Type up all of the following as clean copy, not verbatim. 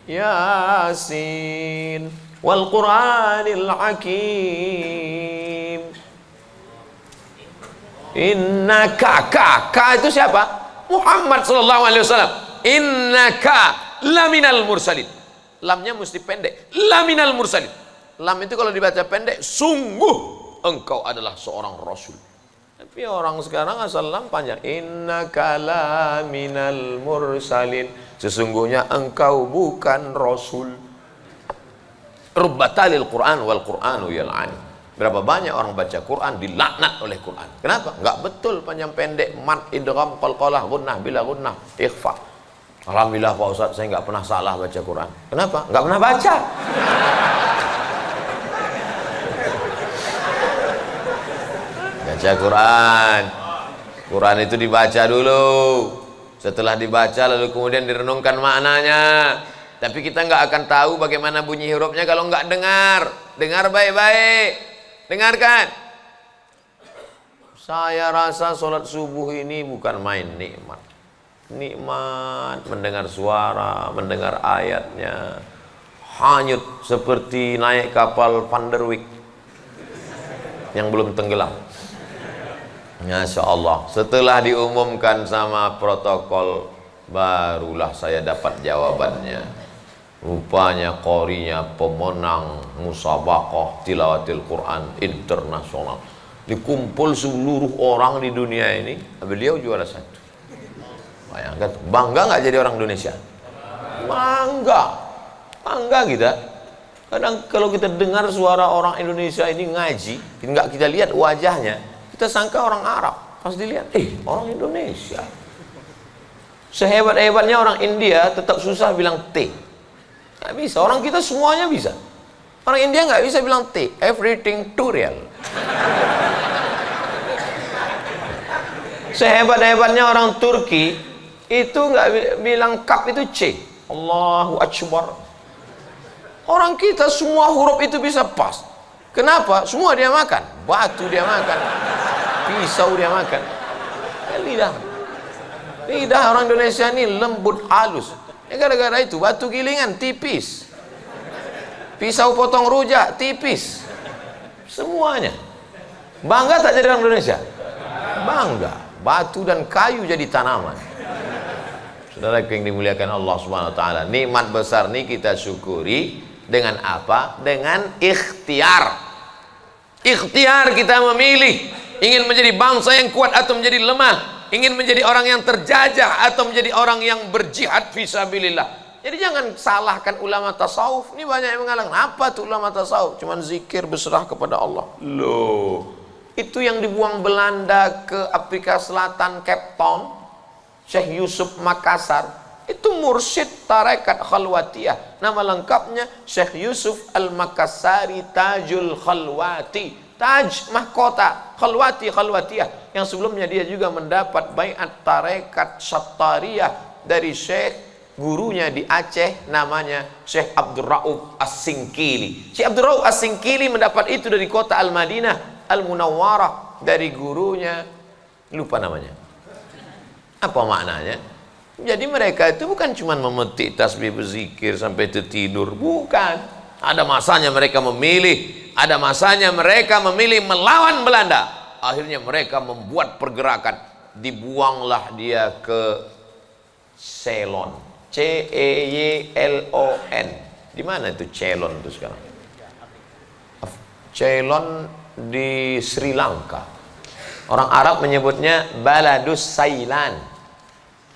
Yasin wal Qur'anil Hakim. Innaka, ka itu siapa? Muhammad sallallahu alaihi wasallam. Innaka laminal mursalin. Lamnya mesti pendek. Laminal mursalin. Lam itu kalau dibaca pendek, sungguh engkau adalah seorang rasul. Tapi orang sekarang asal lam panjang. Innaka laminal mursalin. Sesungguhnya engkau bukan rasul. Rubbatalil Quran wal Quranu yal'ani. Berapa banyak orang baca Quran dilaknat oleh Quran. Kenapa? Enggak betul panjang pendek, mat, idgham, qalqalah, gunnah, bila gunnah, ikhfa. Alhamdulillah Pak Ustaz, saya enggak pernah salah baca Quran. Kenapa? Enggak pernah baca. Baca Quran. Quran itu dibaca dulu. Setelah dibaca lalu kemudian direnungkan maknanya. Tapi kita nggak akan tahu bagaimana bunyi hurufnya kalau nggak dengar. Dengar baik-baik. Dengarkan. Saya rasa sholat subuh ini bukan main nikmat. Nikmat mendengar suara, mendengar ayatnya. Hanyut seperti naik kapal Van der Wijk yang belum tenggelam. Masya Allah. Setelah diumumkan sama protokol, barulah saya dapat jawabannya. Rupanya qorinya pemenang musabaqah tilawatil Quran internasional. Dikumpul seluruh orang di dunia ini, beliau juara satu. Bayangkan, bangga nggak jadi orang Indonesia? Bangga kita. Kadang kalau kita dengar suara orang Indonesia ini ngaji, nggak kita lihat wajahnya, kita sangka orang Arab. Pas dilihat, orang Indonesia. Sehebat-hebatnya orang India tetap susah bilang T. Nggak bisa, orang kita semuanya bisa. Orang India nggak bisa bilang T, everything too real. Sehebat-hebatnya orang Turki itu nggak bilang kap itu C. Allahu Akbar. Orang kita semua huruf itu bisa pas. Kenapa? Semua dia makan. Batu dia makan, pisau dia makan. Lidah orang Indonesia ini lembut halus. Gara-gara itu batu gilingan tipis, pisau potong rujak tipis, semuanya. Bangga tak jadi orang Indonesia? Bangga. Batu dan kayu jadi tanaman. Saudara yang dimuliakan Allah Subhanahu Wa Taala, nikmat besar ini kita syukuri dengan apa? Dengan ikhtiar. Ikhtiar kita memilih ingin menjadi bangsa yang kuat atau menjadi lemah. Ingin menjadi orang yang terjajah atau menjadi orang yang berjihad fisabilillah. Jadi jangan salahkan ulama tasawuf. Ini banyak yang mengatakan, apa tuh ulama tasawuf? Cuman zikir berserah kepada Allah. Loh, itu yang dibuang Belanda ke Afrika Selatan, Cape Town, Syekh Yusuf Makassar, itu mursyid tarekat khalwatiyah. Nama lengkapnya Syekh Yusuf Al-Makassari Tajul Khalwati. Taj mahkota, khalwatiyah, yang sebelumnya dia juga mendapat baiat tarekat Sattariyah dari Syekh gurunya di Aceh, namanya Syekh Abdul Rauf As-Singkili. Syekh Abdul Rauf As-Singkili mendapat itu dari kota Al-Madinah Al-Munawwarah, dari gurunya, lupa namanya. Apa maknanya? Jadi mereka itu bukan cuma memetik tasbih berzikir sampai tidur, bukan. Ada masanya mereka memilih. Ada masanya mereka memilih melawan Belanda. Akhirnya mereka membuat pergerakan. Dibuanglah dia ke Ceylon. C-E-Y-L-O-N. Di mana itu Ceylon itu sekarang? Ceylon di Sri Lanka. Orang Arab menyebutnya Baladus Sailan.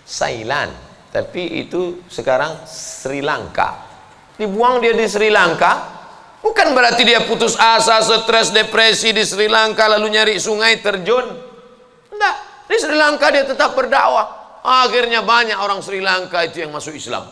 Sailan. Tapi itu sekarang Sri Lanka. Dibuang dia di Sri Lanka. Bukan berarti dia putus asa, stres, depresi di Sri Lanka lalu nyari sungai terjun. Enggak, di Sri Lanka dia tetap berdakwah. Akhirnya banyak orang Sri Lanka itu yang masuk Islam.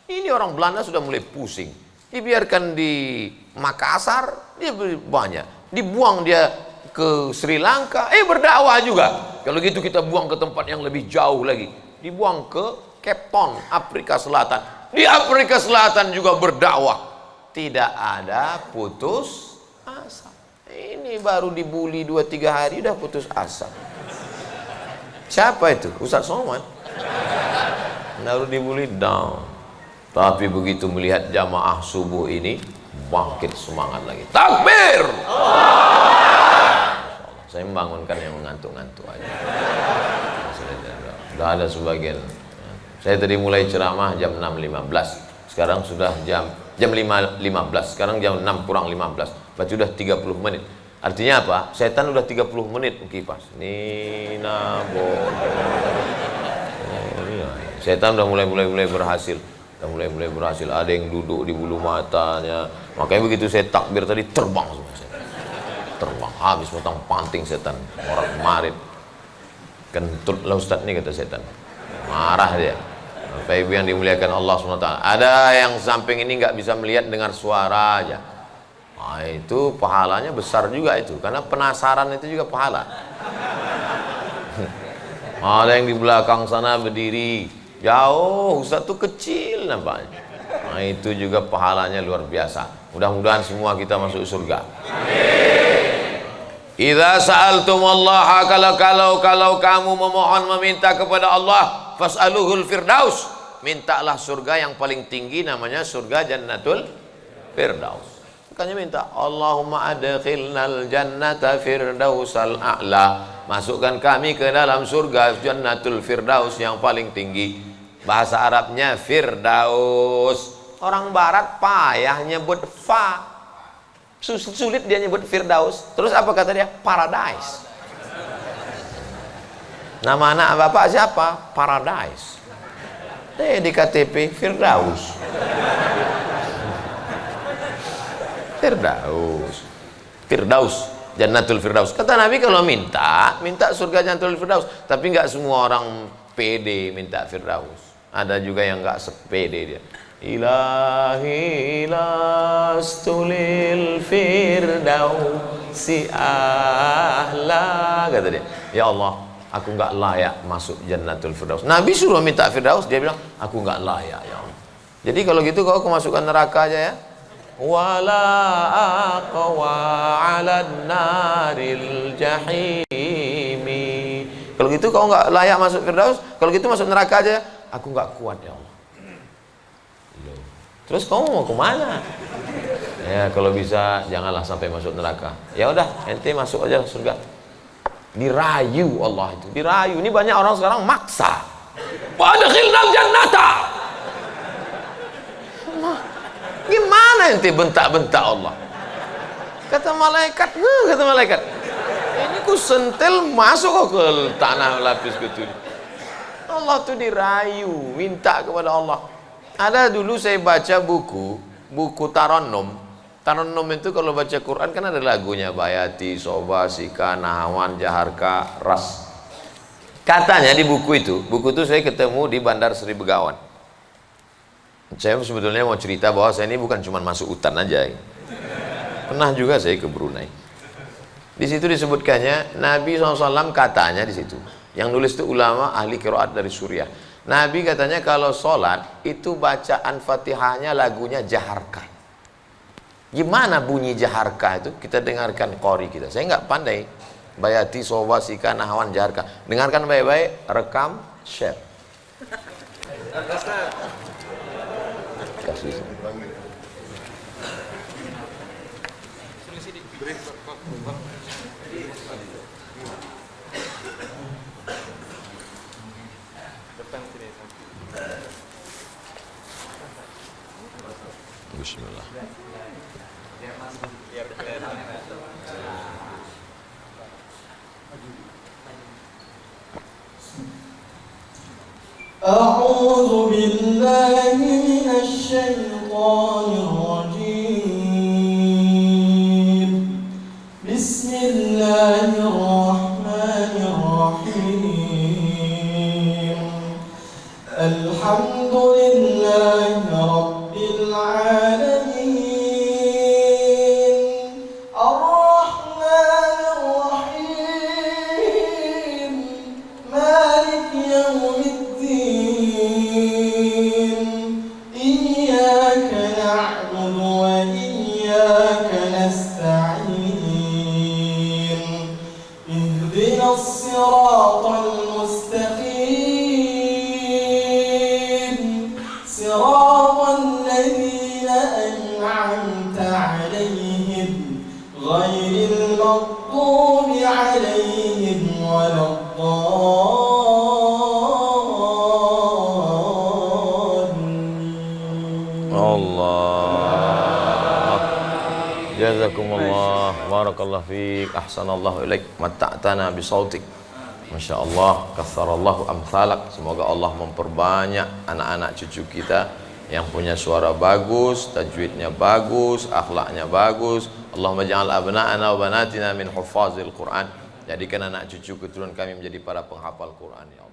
Ini orang Belanda sudah mulai pusing. Dibiarkan di Makassar, dia banyak. Dibuang dia ke Sri Lanka, berdakwah juga. Kalau gitu kita buang ke tempat yang lebih jauh lagi. Dibuang ke Cape Town, Afrika Selatan. Di Afrika Selatan juga berdakwah. Tidak ada putus asa. Ini baru dibully 2-3 hari udah putus asa. Siapa itu? Ustaz Somad. Baru dibully down. Tapi begitu melihat jamaah subuh ini, bangkit semangat lagi. Takbir! Saya membangunkan yang mengantuk-ngantuk aja. Sudah ada sebagian. Saya tadi mulai ceramah jam 6.15. Sekarang sudah jam 5.15. Sekarang jam 6 kurang 15. Berarti sudah 30 menit. Artinya apa? Setan udah 30 menit kipas. Nina bodoh. Setan udah mulai berhasil. Udah mulai berhasil. Ada yang duduk di bulu matanya. Makanya begitu saya takbir tadi terbang semua setan. Terbang habis potong panting setan. Orang marit. Kentut lah Ustaz nih kata setan. Marah dia. Bapak Ibu yang dimuliakan Allah SWT. Ada yang samping ini nggak bisa melihat dengar suara aja. Nah, itu pahalanya besar juga itu. Karena penasaran itu juga pahala. Ada yang di belakang sana berdiri. Jauh, Ustaz tuh kecil nampaknya. Nah, itu juga pahalanya luar biasa. Mudah-mudahan semua kita masuk surga. Idza sa'altumullaha, kalau kamu memohon meminta kepada Allah, fas'aluhul firdaus, mintalah surga yang paling tinggi, namanya surga Jannatul Firdaus. Makanya minta Allahumma adkhilnal jannata firdausal a'la, masukkan kami ke dalam surga Jannatul Firdaus yang paling tinggi. Bahasa Arabnya Firdaus. Orang barat payah nyebut fa, sulit dia nyebut Firdaus. Terus apa kata dia? Paradise. Nama anak bapak siapa? Paradise. Di KTP Firdaus. Firdaus, Jannatul Firdaus. Kata Nabi kalau minta surga Jannatul Firdaus. Tapi nggak semua orang pede minta Firdaus. Ada juga yang nggak sepede dia. Ilahi lastulil firdausi ahla, kata dia. Ya Allah, aku nggak layak masuk Jannatul Firdaus. Nabi suruh minta Firdaus, dia bilang aku nggak layak ya Allah. Jadi kalau gitu kau masukkan neraka aja ya. Wala aqwa 'alan naril jahimi. Kalau gitu kau nggak layak masuk Firdaus, kalau gitu masuk neraka aja. Aku nggak kuat ya Allah. Terus kamu mau kemana? Ya kalau bisa janganlah sampai masuk neraka. Ya udah, ente masuk aja surga. Dirayu Allah itu, dirayu. Ini banyak orang sekarang maksa. Wadkhilnal jannata. Gimana ente bentak-bentak Allah? Kata malaikat, ini ku sentil masuk ke tanah lapis kutu. Allah tuh dirayu, minta kepada Allah. Ada dulu saya baca buku Tarannum. Tarannum itu kalau baca Quran kan ada lagunya, Bayati, Soba, Sika, Nahawan, Jaharka, Ras. Katanya di buku itu saya ketemu di Bandar Seri Begawan. Saya sebetulnya mau cerita bahwa saya ini bukan cuma masuk hutan aja. Pernah juga saya ke Brunei. Di situ disebutkannya Nabi SAW katanya di situ. Yang nulis itu ulama ahli qiraat dari Suriah. Nabi katanya kalau sholat itu bacaan Fatihahnya lagunya Jaharka. Gimana bunyi Jaharka itu? Kita dengarkan qori kita. Saya nggak pandai. Bayati, Soba, Sika, Nahawan, Jaharka. Dengarkan baik-baik, rekam, share. Kasih. Bismillah. أعوذ بالله من الشيطان الرجيم. بسم الله الرحمن الرحيم. الحمد لله رب العالمين. الرحمن الرحيم. مالك يوم الدين. إياك نعبد Hayakumullah, barakallahu fiik, ahsanallahu ilaik, matta'tana bisautik. Masya Allah, katsarallahu amsalak. Semoga Allah memperbanyak anak-anak cucu kita yang punya suara bagus, tajwidnya bagus, akhlaknya bagus. Allahumma ja'al abna'ana wa banatina min huffazil Quran. Jadikan anak cucu keturunan kami menjadi para penghafal Quran, ya Allah.